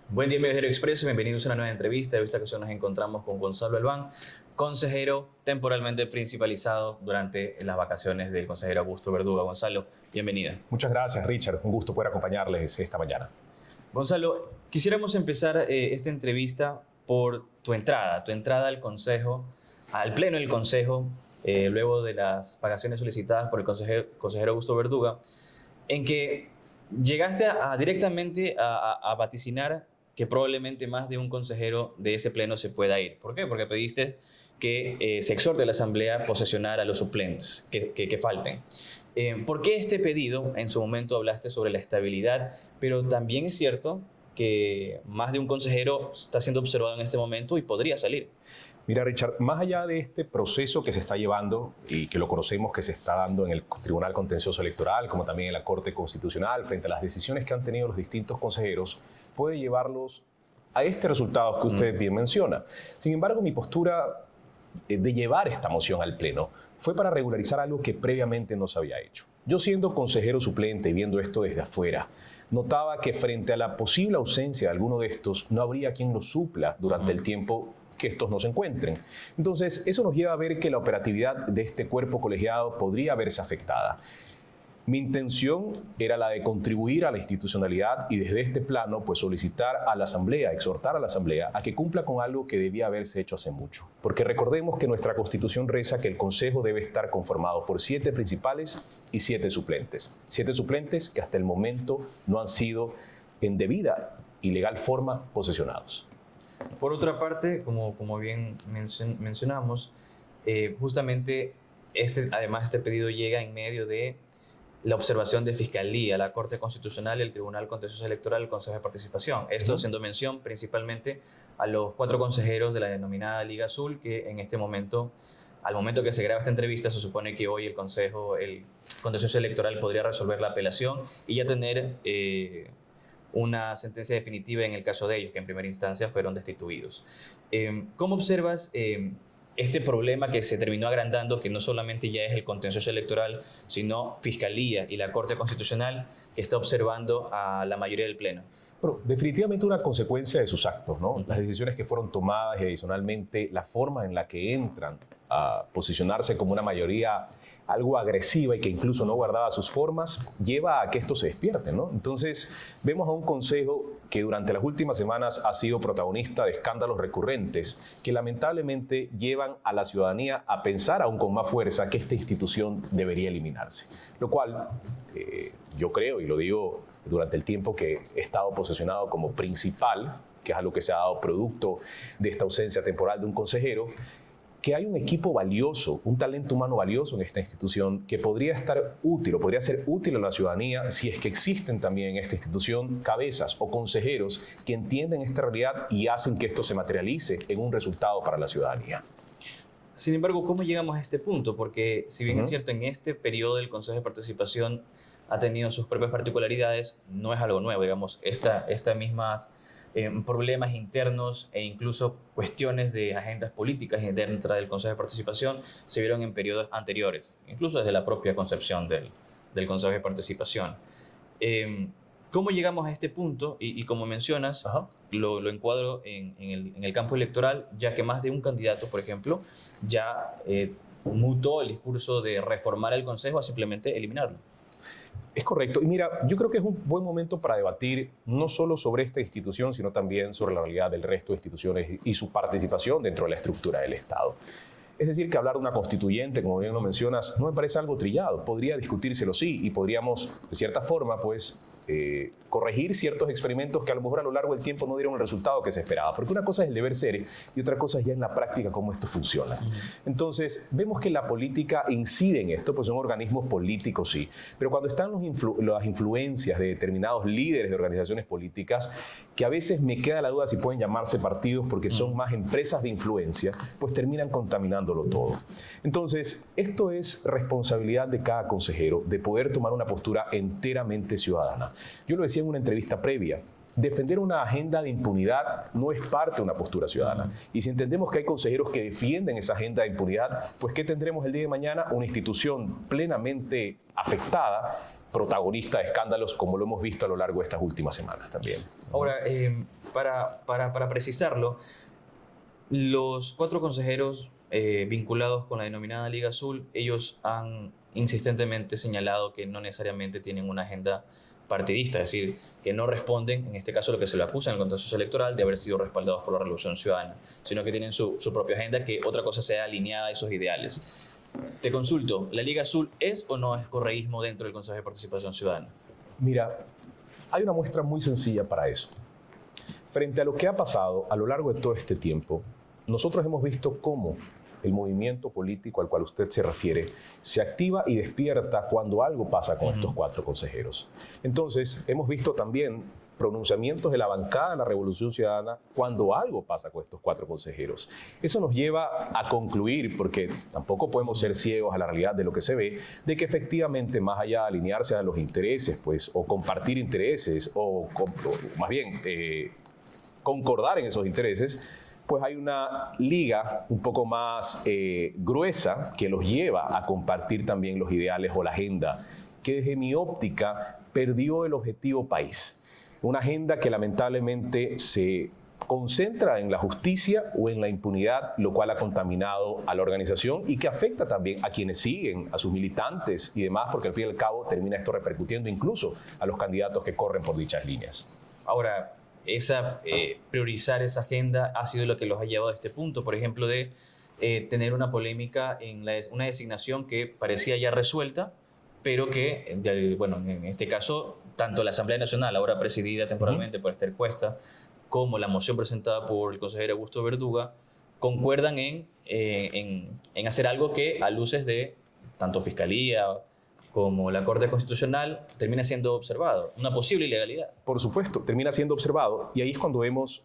Buen día, Viajero Expreso. Bienvenidos a una nueva entrevista. En esta ocasión nos encontramos con Gonzalo Albán, consejero temporalmente principalizado durante las vacaciones del consejero Augusto Verduga. Gonzalo, bienvenida. Muchas gracias, Richard. Un gusto poder acompañarles esta mañana. Gonzalo, quisiéramos empezar esta entrevista por tu entrada al consejo, al pleno del consejo, luego de las vacaciones solicitadas por el consejero Augusto Verduga, en que llegaste directamente a vaticinar que probablemente más de un consejero de ese pleno se pueda ir. ¿Por qué? Porque pediste que se exhorte a la Asamblea a posesionar a los suplentes que falten. ¿Por qué este pedido? En su momento hablaste sobre la estabilidad, pero también es cierto que más de un consejero está siendo observado en este momento y podría salir. Mira, Richard, más allá de este proceso que se está llevando y que lo conocemos que se está dando en el Tribunal Contencioso Electoral, como también en la Corte Constitucional, frente a las decisiones que han tenido los distintos consejeros, puede llevarlos a este resultado que usted bien menciona. Sin embargo, mi postura de llevar esta moción al Pleno fue para regularizar algo que previamente no se había hecho. Yo, siendo consejero suplente y viendo esto desde afuera, notaba que frente a la posible ausencia de alguno de estos, no habría quien los supla durante el tiempo que estos no se encuentren. Entonces, eso nos lleva a ver que la operatividad de este cuerpo colegiado podría verse afectada. Mi intención era la de contribuir a la institucionalidad y desde este plano, pues solicitar a la Asamblea, exhortar a la Asamblea a que cumpla con algo que debía haberse hecho hace mucho. Porque recordemos que nuestra Constitución reza que el Consejo debe estar conformado por 7 principales y 7 suplentes. 7 suplentes que hasta el momento no han sido en debida y legal forma posesionados. Por otra parte, como bien mencionamos, justamente además este pedido llega en medio de la observación de Fiscalía, la Corte Constitucional, el Tribunal Contencioso Electoral, el Consejo de Participación. Esto haciendo mención principalmente a los 4 consejeros de la denominada Liga Azul, que en este momento, al momento que se graba esta entrevista, se supone que hoy el Contencioso Electoral podría resolver la apelación y ya tener una sentencia definitiva en el caso de ellos, que en primera instancia fueron destituidos. ¿Cómo observas este problema que se terminó agrandando, que no solamente ya es el contencioso electoral, sino Fiscalía y la Corte Constitucional, que está observando a la mayoría del Pleno? Bueno, definitivamente una consecuencia de sus actos, ¿no? Las decisiones que fueron tomadas y adicionalmente la forma en la que entran a posicionarse como una mayoría algo agresiva y que incluso no guardaba sus formas, lleva a que esto se despierte, ¿no? Entonces, vemos a un consejo que durante las últimas semanas ha sido protagonista de escándalos recurrentes que lamentablemente llevan a la ciudadanía a pensar aún con más fuerza que esta institución debería eliminarse. Lo cual yo creo, y lo digo durante el tiempo que he estado posesionado como principal, que es algo que se ha dado producto de esta ausencia temporal de un consejero, que hay un equipo valioso, un talento humano valioso en esta institución que podría estar útil o podría ser útil a la ciudadanía si es que existen también en esta institución cabezas o consejeros que entienden esta realidad y hacen que esto se materialice en un resultado para la ciudadanía. Sin embargo, ¿cómo llegamos a este punto? Porque si bien es cierto, en este periodo el Consejo de Participación ha tenido sus propias particularidades, no es algo nuevo, digamos, estas mismas problemas internos e incluso cuestiones de agendas políticas dentro del Consejo de Participación se vieron en periodos anteriores, incluso desde la propia concepción del Consejo de Participación. ¿Cómo llegamos a este punto? Y como mencionas, lo encuadro en el campo electoral, ya que más de un candidato, por ejemplo, ya mutó el discurso de reformar el Consejo a simplemente eliminarlo. Es correcto. Y mira, yo creo que es un buen momento para debatir no solo sobre esta institución, sino también sobre la realidad del resto de instituciones y su participación dentro de la estructura del Estado. Es decir, que hablar de una constituyente, como bien lo mencionas, no me parece algo trillado. Podría discutírselo, sí, y podríamos, de cierta forma, pues, corregir ciertos experimentos que a lo mejor a lo largo del tiempo no dieron el resultado que se esperaba. Porque una cosa es el deber ser y otra cosa es ya en la práctica cómo esto funciona. Entonces, vemos que la política incide en esto, pues son organismos políticos, sí. Pero cuando están las influencias de determinados líderes de organizaciones políticas, que a veces me queda la duda si pueden llamarse partidos porque son más empresas de influencia, pues terminan contaminándolo todo. Entonces, esto es responsabilidad de cada consejero de poder tomar una postura enteramente ciudadana. Yo lo decía en una entrevista previa, defender una agenda de impunidad no es parte de una postura ciudadana. Y si entendemos que hay consejeros que defienden esa agenda de impunidad, pues ¿qué tendremos el día de mañana? Una institución plenamente afectada, protagonista de escándalos como lo hemos visto a lo largo de estas últimas semanas también. Ahora, para precisarlo, los 4 consejeros vinculados con la denominada Liga Azul, ellos han insistentemente señalado que no necesariamente tienen una agenda partidista, es decir, que no responden, en este caso, lo que se le acusa en el contexto electoral de haber sido respaldados por la Revolución Ciudadana, sino que tienen su propia agenda, que otra cosa sea alineada a esos ideales. Te consulto, ¿la Liga Azul es o no es correísmo dentro del Consejo de Participación Ciudadana? Mira, hay una muestra muy sencilla para eso. Frente a lo que ha pasado a lo largo de todo este tiempo, nosotros hemos visto cómo el movimiento político al cual usted se refiere se activa y despierta cuando algo pasa con estos 4 consejeros. Entonces, hemos visto también pronunciamientos de la bancada de la Revolución Ciudadana cuando algo pasa con estos 4 consejeros. Eso nos lleva a concluir, porque tampoco podemos ser ciegos a la realidad de lo que se ve, de que efectivamente, más allá de alinearse a los intereses, pues, o compartir intereses, o más bien concordar en esos intereses, pues hay una liga un poco más gruesa que los lleva a compartir también los ideales o la agenda, que desde mi óptica perdió el objetivo país. Una agenda que lamentablemente se concentra en la justicia o en la impunidad, lo cual ha contaminado a la organización y que afecta también a quienes siguen, a sus militantes y demás, porque al fin y al cabo termina esto repercutiendo incluso a los candidatos que corren por dichas líneas. Ahora, priorizar esa agenda ha sido lo que los ha llevado a este punto, por ejemplo, de tener una polémica en una designación que parecía ya resuelta, pero que, bueno, en este caso, tanto la Asamblea Nacional, ahora presidida temporalmente por Esther Cuesta, como la moción presentada por el consejero Augusto Verduga, concuerdan en hacer algo que, a luces de tanto Fiscalía como la Corte Constitucional, termina siendo observado, una posible ilegalidad. Por supuesto, termina siendo observado, y ahí es cuando vemos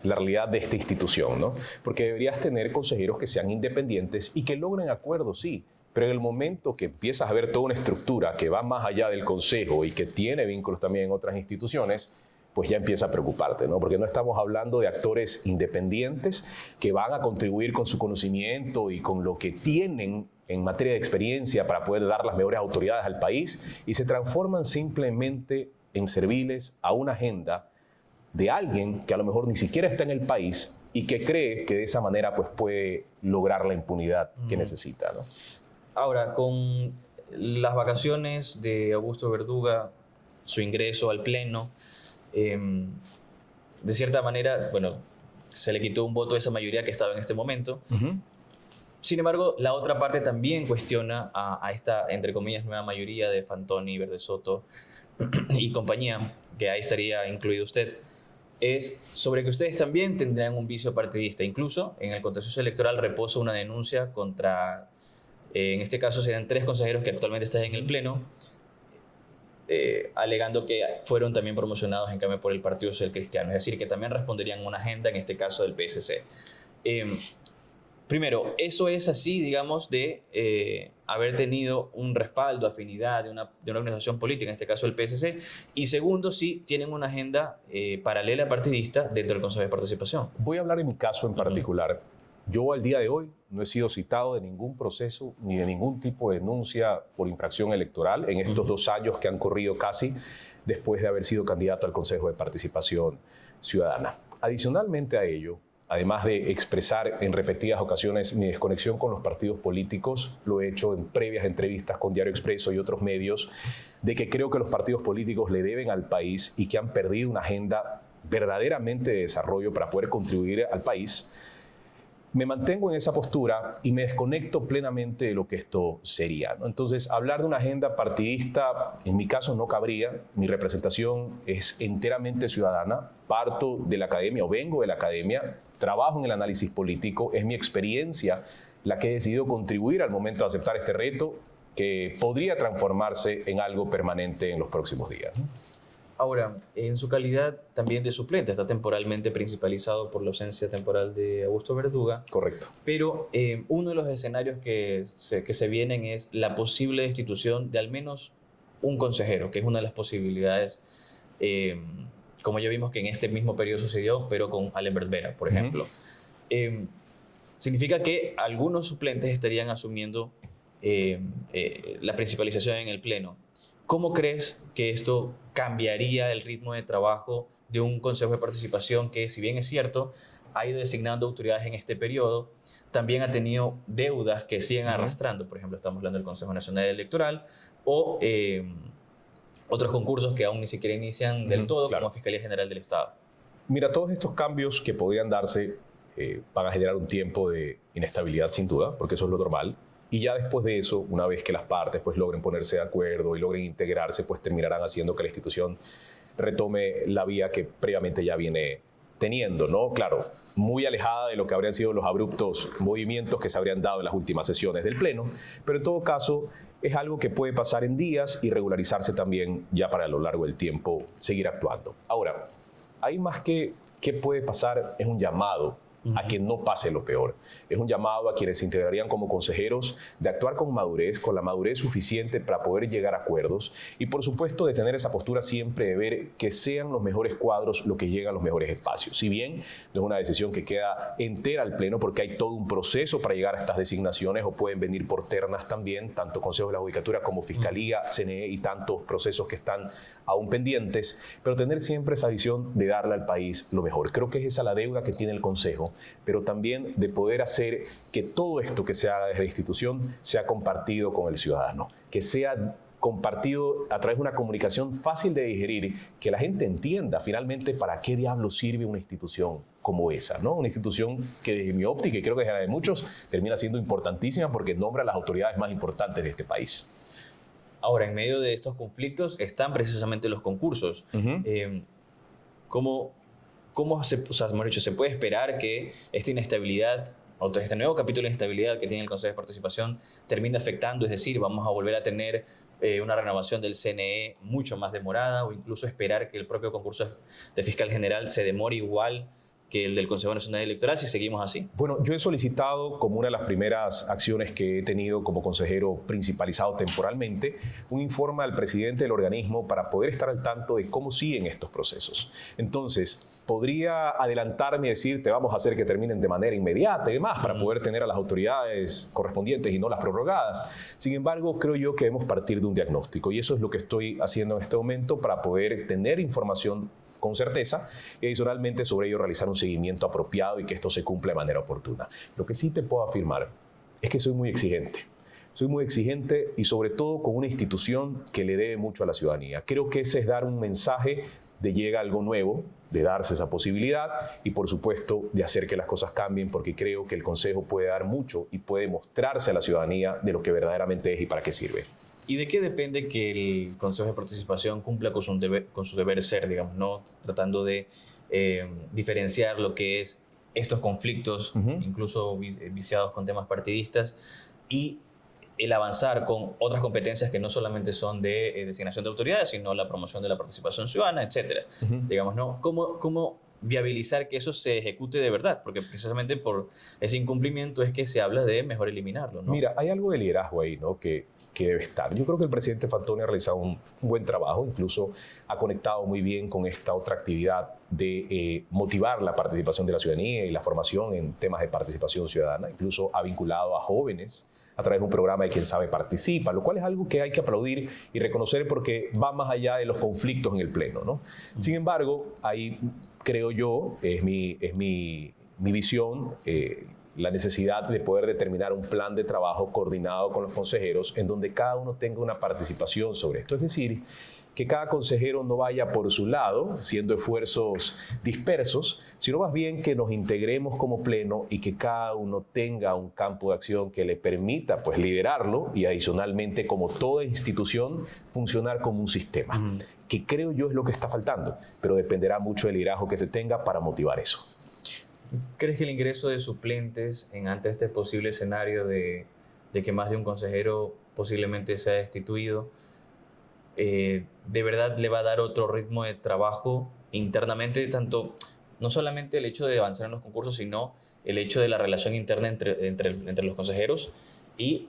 la realidad de esta institución, ¿no? Porque deberías tener consejeros que sean independientes y que logren acuerdos, sí, pero en el momento que empiezas a ver toda una estructura que va más allá del consejo y que tiene vínculos también en otras instituciones, pues ya empieza a preocuparte, ¿no? Porque no estamos hablando de actores independientes que van a contribuir con su conocimiento y con lo que tienen en materia de experiencia para poder dar las mejores autoridades al país, y se transforman simplemente en serviles a una agenda de alguien que a lo mejor ni siquiera está en el país y que cree que de esa manera pues puede lograr la impunidad que necesita, ¿no? Ahora, con las vacaciones de Augusto Verduga, su ingreso al Pleno, de cierta manera, bueno, se le quitó un voto a esa mayoría que estaba en este momento. Sin embargo, la otra parte también cuestiona a esta, entre comillas, nueva mayoría de Fantoni, Verde Soto y compañía, que ahí estaría incluido usted, es sobre que ustedes también tendrán un vicio partidista. Incluso en el contexto electoral reposa una denuncia contra, en este caso serían 3 consejeros que actualmente están en el Pleno, alegando que fueron también promocionados en cambio por el Partido Social Cristiano, es decir, que también responderían a una agenda, en este caso del PSC. Primero, ¿eso es así, digamos, de haber tenido un respaldo, afinidad de una organización política, en este caso el PSC? Y segundo, si tienen una agenda paralela partidista dentro del Consejo de Participación. Voy a hablar en mi caso en particular. Yo al día de hoy no he sido citado de ningún proceso ni de ningún tipo de denuncia por infracción electoral en estos 2 años que han corrido casi después de haber sido candidato al Consejo de Participación Ciudadana. Adicionalmente a ello, además de expresar en repetidas ocasiones mi desconexión con los partidos políticos, lo he hecho en previas entrevistas con Diario Expreso y otros medios, de que creo que los partidos políticos le deben al país y que han perdido una agenda verdaderamente de desarrollo para poder contribuir al país. Me mantengo en esa postura y me desconecto plenamente de lo que esto sería, ¿no? Entonces, hablar de una agenda partidista, en mi caso, no cabría. Mi representación es enteramente ciudadana. Parto de la academia o vengo de la academia, trabajo en el análisis político, es mi experiencia la que he decidido contribuir al momento de aceptar este reto que podría transformarse en algo permanente en los próximos días, ¿no? Ahora, en su calidad también de suplente, está temporalmente principalizado por la ausencia temporal de Augusto Verduga. Correcto. Pero uno de los escenarios que se vienen es la posible destitución de al menos un consejero, que es una de las posibilidades, como ya vimos que en este mismo periodo sucedió, pero con Alembert Vera, por ejemplo. Significa que algunos suplentes estarían asumiendo la principalización en el Pleno. ¿Cómo crees que esto cambiaría el ritmo de trabajo de un consejo de participación que, si bien es cierto, ha ido designando autoridades en este periodo, también ha tenido deudas que siguen arrastrando. Por ejemplo, estamos hablando del Consejo Nacional Electoral o otros concursos que aún ni siquiera inician del todo, claro, como Fiscalía General del Estado. Mira, todos estos cambios que podrían darse van a generar un tiempo de inestabilidad sin duda, porque eso es lo normal. Y ya después de eso, una vez que las partes pues logren ponerse de acuerdo y logren integrarse, pues terminarán haciendo que la institución retome la vía que previamente ya viene teniendo, ¿no? Claro, muy alejada de lo que habrían sido los abruptos movimientos que se habrían dado en las últimas sesiones del Pleno, pero en todo caso es algo que puede pasar en días y regularizarse también ya para a lo largo del tiempo seguir actuando. Ahora, hay más que qué puede pasar, es un llamado a que no pase lo peor. Es un llamado a quienes se integrarían como consejeros de actuar con madurez, con la madurez suficiente para poder llegar a acuerdos y, por supuesto, de tener esa postura siempre de ver que sean los mejores cuadros los que llegan a los mejores espacios. Si bien no es una decisión que queda entera al Pleno porque hay todo un proceso para llegar a estas designaciones o pueden venir por ternas también, tanto Consejo de la Judicatura como Fiscalía, CNE y tantos procesos que están aún pendientes, pero tener siempre esa visión de darle al país lo mejor. Creo que es esa la deuda que tiene el Consejo, pero también de poder hacer que todo esto que se haga desde la institución sea compartido con el ciudadano, que sea compartido a través de una comunicación fácil de digerir, que la gente entienda finalmente para qué diablos sirve una institución como esa, ¿no? Una institución que desde mi óptica, y creo que desde la de muchos, termina siendo importantísima porque nombra a las autoridades más importantes de este país. Ahora, en medio de estos conflictos están precisamente los concursos. ¿Cómo se puede esperar que esta inestabilidad, o este nuevo capítulo de inestabilidad que tiene el Consejo de Participación termine afectando? Es decir, vamos a volver a tener una renovación del CNE mucho más demorada, o incluso esperar que el propio concurso de fiscal general se demore igual que el del Consejo Nacional Electoral si seguimos así. Bueno, yo he solicitado, como una de las primeras acciones que he tenido como consejero principalizado temporalmente, un informe al presidente del organismo para poder estar al tanto de cómo siguen estos procesos. Entonces, podría adelantarme y decir, te vamos a hacer que terminen de manera inmediata y demás, para poder tener a las autoridades correspondientes y no las prorrogadas. Sin embargo, creo yo que debemos partir de un diagnóstico, y eso es lo que estoy haciendo en este momento para poder tener información con certeza y adicionalmente sobre ello realizar un seguimiento apropiado y que esto se cumpla de manera oportuna. Lo que sí te puedo afirmar es que soy muy exigente. Soy muy exigente y sobre todo con una institución que le debe mucho a la ciudadanía. Creo que ese es dar un mensaje de llega algo nuevo, de darse esa posibilidad y por supuesto de hacer que las cosas cambien, porque creo que el Consejo puede dar mucho y puede mostrarse a la ciudadanía de lo que verdaderamente es y para qué sirve. ¿Y de qué depende que el Consejo de Participación cumpla con su deber ser, digamos, no tratando de diferenciar lo que es estos conflictos, incluso viciados con temas partidistas, y el avanzar con otras competencias que no solamente son de designación de autoridades, sino la promoción de la participación ciudadana, etcétera? Digamos, ¿no? ¿Cómo viabilizar que eso se ejecute de verdad? Porque precisamente por ese incumplimiento es que se habla de mejor eliminarlo, ¿no? Mira, hay algo de liderazgo ahí, ¿no? que debe estar. Yo creo que el presidente Fantoni ha realizado un buen trabajo, incluso ha conectado muy bien con esta otra actividad de motivar la participación de la ciudadanía y la formación en temas de participación ciudadana, incluso ha vinculado a jóvenes a través de un programa de Quien Sabe Participa, lo cual es algo que hay que aplaudir y reconocer porque va más allá de los conflictos en el Pleno, ¿no? Sin embargo, ahí creo yo, es mi visión, la necesidad de poder determinar un plan de trabajo coordinado con los consejeros en donde cada uno tenga una participación sobre esto. Es decir, que cada consejero no vaya por su lado, haciendo esfuerzos dispersos, sino más bien que nos integremos como pleno y que cada uno tenga un campo de acción que le permita pues, liderarlo y adicionalmente, como toda institución, funcionar como un sistema, que creo yo es lo que está faltando, pero dependerá mucho del liderazgo que se tenga para motivar eso. ¿Crees que el ingreso de suplentes ante este posible escenario de que más de un consejero posiblemente sea destituido, de verdad le va a dar otro ritmo de trabajo internamente, tanto no solamente el hecho de avanzar en los concursos, sino el hecho de la relación interna entre los consejeros y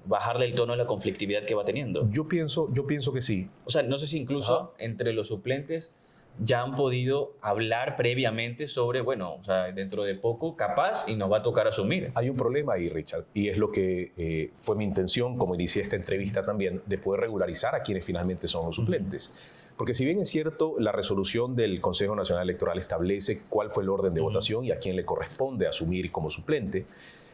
bajarle el tono a la conflictividad que va teniendo? Yo pienso que sí. O sea, no sé si incluso entre los suplentes ya han podido hablar previamente sobre, bueno, o sea, dentro de poco, capaz, y nos va a tocar asumir. Hay un problema ahí, Richard, y es lo que fue mi intención, como inicié esta entrevista también, de poder regularizar a quienes finalmente son los suplentes. Porque si bien es cierto, la resolución del Consejo Nacional Electoral establece cuál fue el orden de votación y a quién le corresponde asumir como suplente,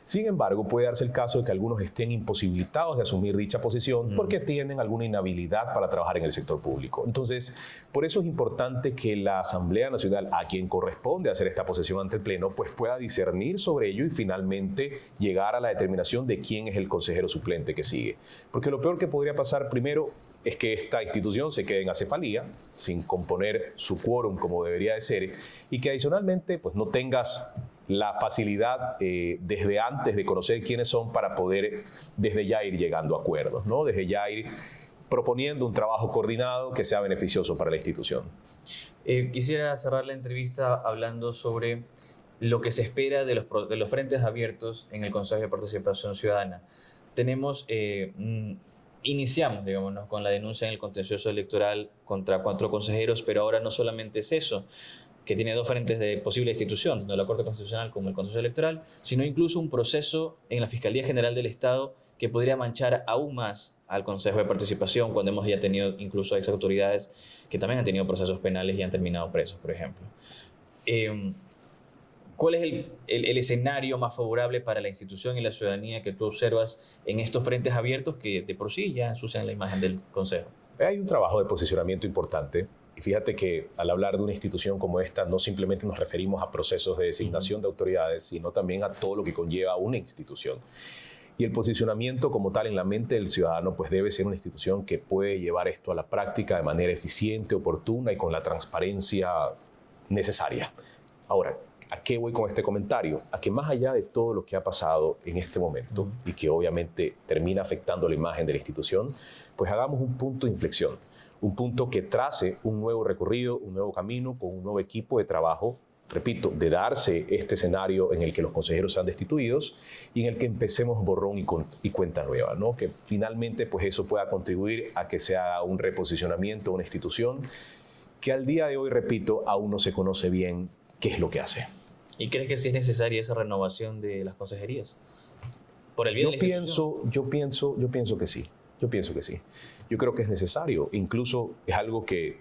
sin embargo, puede darse el caso de que algunos estén imposibilitados de asumir dicha posición porque tienen alguna inhabilidad para trabajar en el sector público. Entonces, por eso es importante que la Asamblea Nacional, a quien corresponde hacer esta posesión ante el Pleno, pues pueda discernir sobre ello y finalmente llegar a la determinación de quién es el consejero suplente que sigue. Porque lo peor que podría pasar primero es que esta institución se quede en acefalía, sin componer su quórum como debería de ser, y que adicionalmente pues, no tengas la facilidad desde antes de conocer quiénes son para poder desde ya ir llegando a acuerdos, ¿no? Desde ya ir proponiendo un trabajo coordinado que sea beneficioso para la institución. Quisiera cerrar la entrevista hablando sobre lo que se espera de los frentes abiertos en el Consejo de Participación Ciudadana. Iniciamos, digamos, con la denuncia en el contencioso electoral contra 4 consejeros, pero ahora no solamente es eso, que tiene 2 frentes de posible destitución, tanto la Corte Constitucional como el Consejo Electoral, sino incluso un proceso en la Fiscalía General del Estado que podría manchar aún más al Consejo de Participación cuando hemos ya tenido incluso ex autoridades que también han tenido procesos penales y han terminado presos, por ejemplo. ¿Cuál es el escenario más favorable para la institución y la ciudadanía que tú observas en estos frentes abiertos que de por sí ya ensucian la imagen del Consejo? Hay un trabajo de posicionamiento importante. Y fíjate que al hablar de una institución como esta, no simplemente nos referimos a procesos de designación de autoridades, sino también a todo lo que conlleva una institución. Y el posicionamiento como tal en la mente del ciudadano pues debe ser una institución que puede llevar esto a la práctica de manera eficiente, oportuna y con la transparencia necesaria. Ahora, ¿a qué voy con este comentario? A que más allá de todo lo que ha pasado en este momento y que obviamente termina afectando la imagen de la institución, pues hagamos un punto de inflexión. Un punto que trace un nuevo recorrido, un nuevo camino, con un nuevo equipo de trabajo, repito, de darse este escenario en el que los consejeros sean destituidos y en el que empecemos borrón y cuenta nueva, ¿no? Que finalmente pues eso pueda contribuir a que se haga un reposicionamiento de una institución que al día de hoy, repito, aún no se conoce bien qué es lo que hace. ¿Y crees que sí es necesaria esa renovación de las consejerías? ¿Por el bien de la institución? Yo pienso que sí. Yo pienso que sí. Yo creo que es necesario. Incluso es algo que,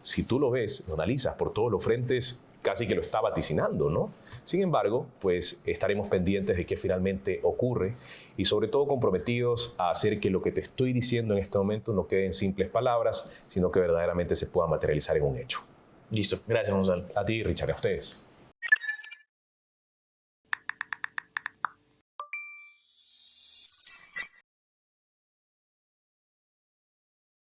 si tú lo ves, lo analizas por todos los frentes, casi que lo está vaticinando, ¿no? Sin embargo, pues estaremos pendientes de qué finalmente ocurre y sobre todo comprometidos a hacer que lo que te estoy diciendo en este momento no quede en simples palabras, sino que verdaderamente se pueda materializar en un hecho. Listo. Gracias, Gonzalo. A ti, Richard, a ustedes.